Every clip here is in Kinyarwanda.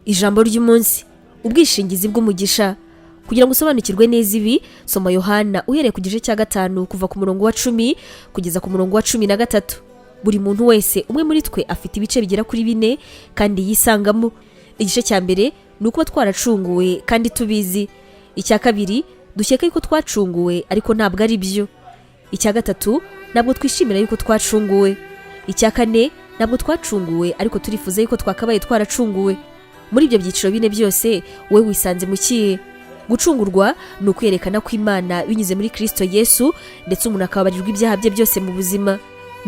Ijambo ry'umunsi, ubwishingizi bw'umugisha. Kugira ngo usobanukirwe neza ibi, soma Yohana uhereye ku gice cya 5 kuva ku murongo wa 10 kugeza ku murongo wa 13. Buri muntu wese umwe muri twe afite ibice bigera kuri 4 kandi yisangamo. Igice cya mbere ni uko twaracunguwe kandi tubizi. Icya kabiri, dukeka yuko twacunguwe ariko ntabwo ari byo. Icya gatatu, ntabwo twishimira yuko twacunguwe. Icya kane, ntabwo twacunguwe ariko turifuza yuko twakabaye twaracunguwe. Muri ibyo byiciro bine byose wowe wisanze mu kihe? Gucungurwa ni ukwerekana ko Imana binyuze muri Kristo Yesu ndetse umuntu akababarirwa ibyaha bye byose mu buzima.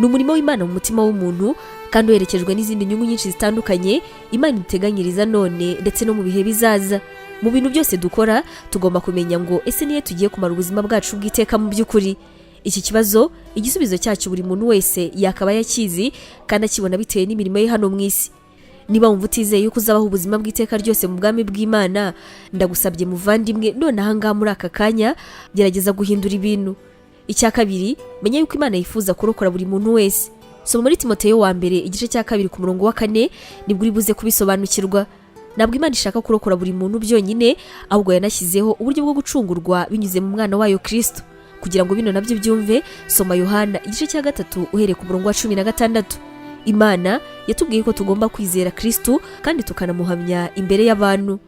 Ni umurimo w'Imana mu mutima w'umuntu kandi uherekejwe n'izindi nyungu nyinshi zitandukanye Imana iteganyiriza none ndetse no mu bihe bizaza. Mu bintu byose dukora tugomba kumenya ngo ese niye tugiye kumara ubuzima bwacu bw'iteka mu by'ukuri. Iki kibazo igisubizo cyacyo buri muntu wese yakaba yakizi kandi akibona bitewe n'imirimo ye hano mu isi. Niba wumva utizeye yuko uzabaho ubuzima bw'iteka ryose mu bwami bw'Imana, ndagusabye muvandimwe none ahangaha muri aka kanya gerageza guhindura ibintu. Icya kabiri, menya yuko Imana yifuza kurokora buri muntu wese. Soma muri Timoteyo wa mbere igice cya 2 ku murongo wa 4 nibwo uri buze kubisobanukirwa. Ntabwo Imana ishaka kurokora buri muntu byonyine, ahubwo yanashyizeho uburyo bwo gucungurwa binyuze mu mwana wayo Kristo. Kugira ngo bino nabyo byumve, soma Yohana igice cya 3 uhereye ku murongo wa 16. Imana yatubwiye ko tugomba kwizera Kristo kandi tukanamuhamya imbere y'abantu.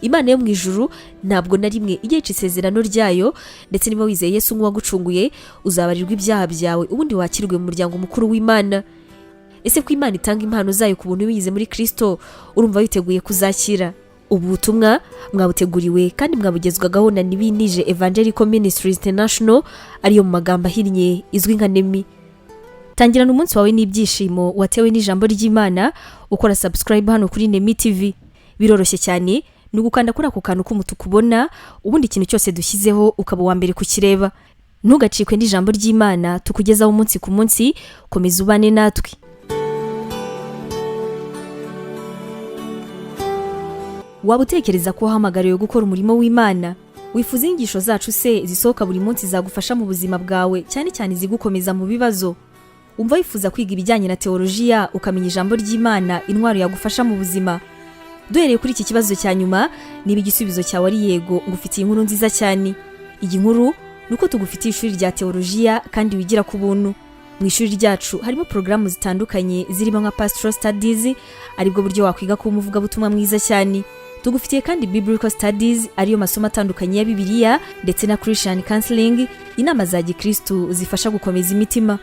Imana yo mu ijuru ntabwo na rimwe igiye isezerano ryayo, ndetse niba wizeye Yesu nk'uwagucunguye uzabarirwa ibyaha byawe ubundi wakirwe mu muryango mukuru w'Imana. Ese ko Imana itanga impano zayo ku buntu binyuze muri Kristo, urumva witeguye kuzakira? Ubu butumwa mwabuteguriwe kandi mwabugezwagaho na Nibinije Evangelical Ministries International, ariyo mu magambo ahinnye izwi nka NEMI. Tangirana umunsi wawe n'ibyishimo watewe n'ijambo ry'Imana ukora subscribe hano kuri NEMI TV. Biroroshye cyane, ni ugukanda kuri ako kantu k'umutuku ubona, ubundi ikintu cyose dushyizeho ukaba wa mbere kukireba. Ntugacikwe n'ijambo ry'Imana tukugezaho umunsi ku munsi, komeza ubane natwe. Waba utekereza ko wahamagariwe gukora umurimo w'Imana? Wifuza inyigisho zacu se zisohoka buri munsi zagufasha mu buzima bwawe, cyane cyane zigukomeza mu bibazo? Umva wifuza kwiga ibijyanye na teolojiya ukamenya ijambo ry'Imana, intwaro yagufasha mu buzima? Duhereye kuri iki kibazo cya nyuma, niba igisubizo cyawe ari yego, ngufitiye inkuru nziza cyane. Iyi nkuru nuko tugufitiye ishuri rya teolojiya kandi wigira ku buntu. Mu ishuri ryacu harimo porogaramu zitandukanye zirimo nka Pastoral Studies, aribwo buryo wakwiga kuba umuvugabutumwa mwiza cyane. Tugufitiye kandi Biblical Studies, ariyo masomo atandukanye ya Bibiliya, ndetse na Christian Counseling, inama za Gikristo zifasha gukomeza imitima.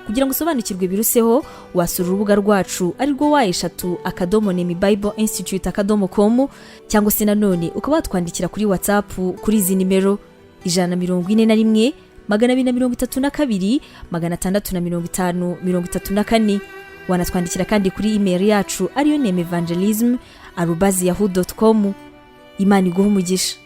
Kugira ngo usobanukirwe biruseho, wasura urubuga rwacu arirwo wa@nemibibleinstitute.com, cyangwa se nanone ukaba watwandikira kuri WhatsApp kuri izi nimero 141 232 650 wanatwandikira kandi kuri email yacu ariyo nemevangelism@yahoo.com. Imana iguhe umugisha.